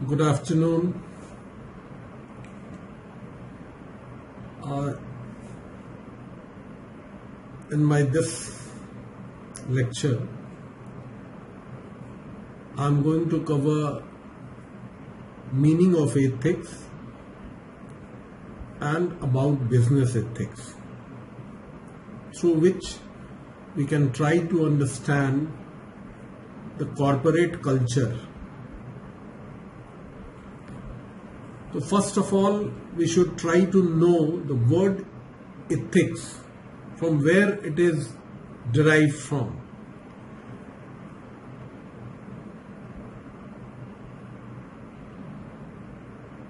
Good afternoon. In this lecture, I'm going to cover meaning of ethics and about business ethics, through which we can try to understand the corporate culture. So first of all, we should try to know the word ethics, from where it is derived from.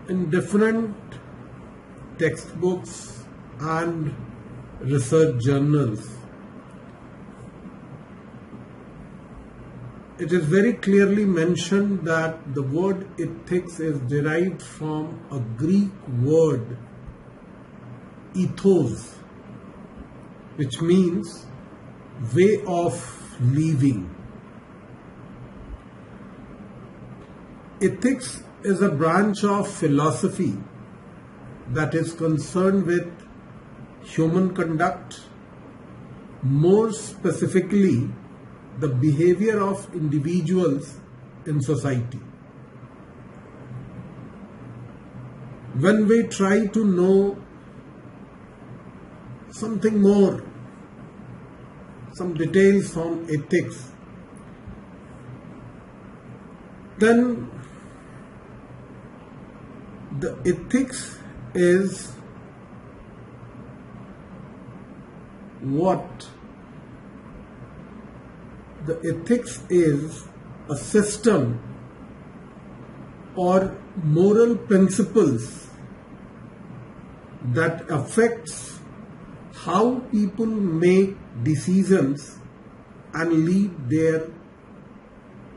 In different textbooks and research journals, it is very clearly mentioned that the word ethics is derived from a Greek word, ethos, which means way of living. Ethics is a branch of philosophy that is concerned with human conduct, more specifically the behavior of individuals in society. When we try to know something more, some details from ethics, then the ethics is what? The ethics is a system or moral principles that affects how people make decisions and lead their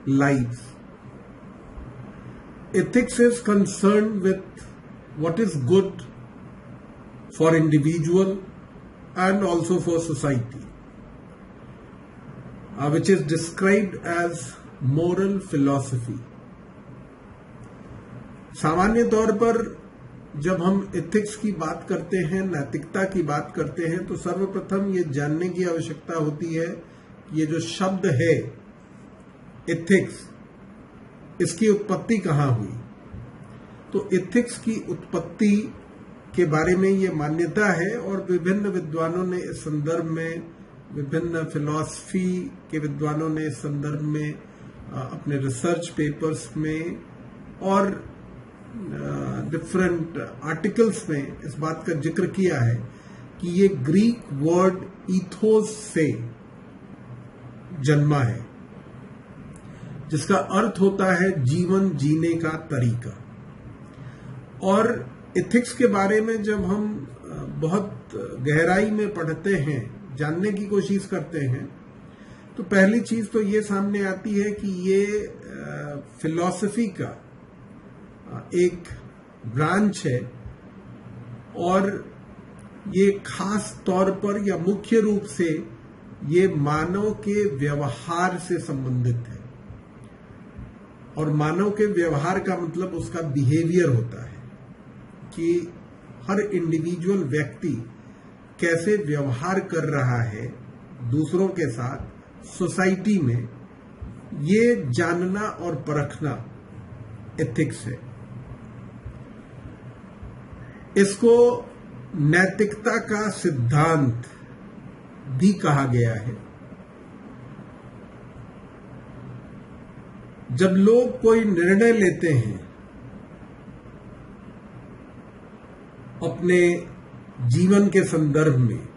lives. Ethics is concerned with what is good for individual and also for society, which is described as moral philosophy. सामान्य तौर पर जब हम ethics की बात करते हैं, नैतिकता की बात करते हैं, तो सर्वप्रथम ये जानने की आवश्यकता होती है कि ये जो शब्द है एथिक्स, इसकी उत्पत्ति कहाँ हुई। तो एथिक्स की उत्पत्ति के बारे में ये मान्यता है और विभिन्न विद्वानों ने इस संदर्भ में, विभिन्न फिलॉसफी के विद्वानों ने इस संदर्भ में अपने रिसर्च पेपर्स में और डिफरेंट आर्टिकल्स में इस बात का जिक्र किया है कि ये ग्रीक वर्ड ईथोस से जन्मा है, जिसका अर्थ होता है जीवन जीने का तरीका। और एथिक्स के बारे में जब हम बहुत गहराई में पढ़ते हैं, जानने की कोशिश करते हैं, तो पहली चीज तो ये सामने आती है कि ये फिलॉसफी का एक ब्रांच है और ये खास तौर पर या मुख्य रूप से ये मानव के व्यवहार से संबंधित है। और मानव के व्यवहार का मतलब उसका बिहेवियर होता है कि हर इंडिविजुअल व्यक्ति कैसे व्यवहार कर रहा है दूसरों के साथ, सोसाइटी में, ये जानना और परखना एथिक्स है। इसको नैतिकता का सिद्धांत भी कहा गया है। जब लोग कोई निर्णय लेते हैं अपने जीवन के संदर्भ में,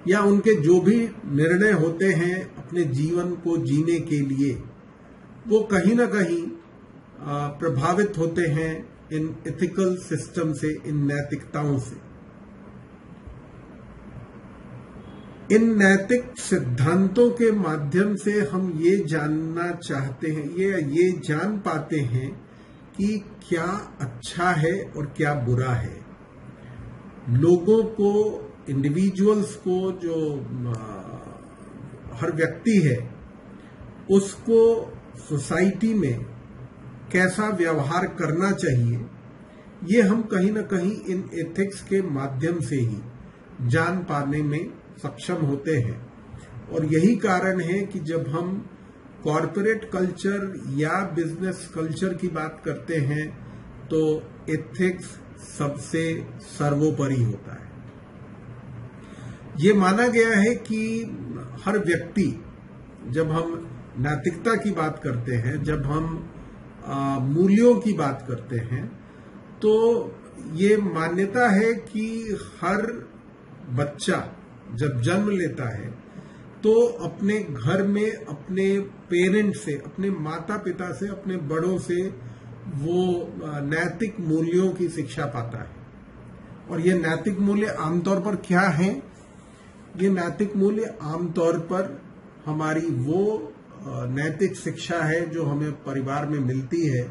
या उनके जो भी निर्णय होते हैं अपने जीवन को जीने के लिए, वो कहीं ना कहीं प्रभावित होते हैं इन एथिकल सिस्टम से, इन नैतिकताओं से। इन नैतिक सिद्धांतों के माध्यम से हम ये जानना चाहते हैं, ये जान पाते हैं कि क्या अच्छा है और क्या बुरा है। लोगों को, इंडिविजुअल्स को, जो हर व्यक्ति है, उसको सोसाइटी में कैसा व्यवहार करना चाहिए, ये हम कहीं ना कहीं इन एथिक्स के माध्यम से ही जान पाने में सक्षम होते हैं। और यही कारण है कि जब हम कॉरपोरेट कल्चर या बिजनेस कल्चर की बात करते हैं तो एथिक्स सबसे सर्वोपरि होता है। ये माना गया है कि हर व्यक्ति, जब हम नैतिकता की बात करते हैं, जब हम मूल्यों की बात करते हैं, तो ये मान्यता है कि हर बच्चा जब जन्म लेता है तो अपने घर में अपने पेरेंट्स से, अपने माता पिता से, अपने बड़ों से वो नैतिक मूल्यों की शिक्षा पाता है। और ये नैतिक मूल्य आमतौर पर क्या हैं? ये नैतिक मूल्य आमतौर पर हमारी वो नैतिक शिक्षा है जो हमें परिवार में मिलती है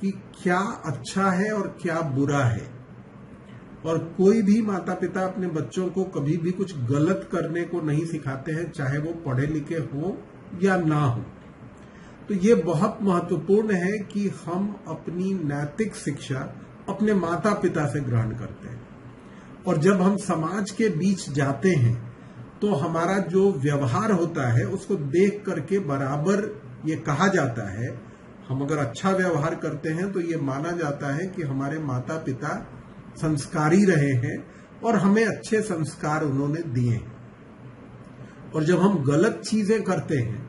कि क्या अच्छा है और क्या बुरा है। और कोई भी माता पिता अपने बच्चों को कभी भी कुछ गलत करने को नहीं सिखाते हैं, चाहे वो पढ़े लिखे हो या ना हो। तो ये बहुत महत्वपूर्ण है कि हम अपनी नैतिक शिक्षा अपने माता पिता से ग्रहण करते हैं। और जब हम समाज के बीच जाते हैं तो हमारा जो व्यवहार होता है उसको देख करके बराबर ये कहा जाता है, हम अगर अच्छा व्यवहार करते हैं तो ये माना जाता है कि हमारे माता पिता संस्कारी रहे हैं और हमें अच्छे संस्कार उन्होंने दिए हैं। और जब हम गलत चीजें करते हैं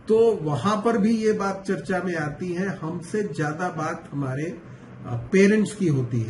तो वहां पर भी ये बात चर्चा में आती है, हमसे ज्यादा बात हमारे पेरेंट्स की होती है।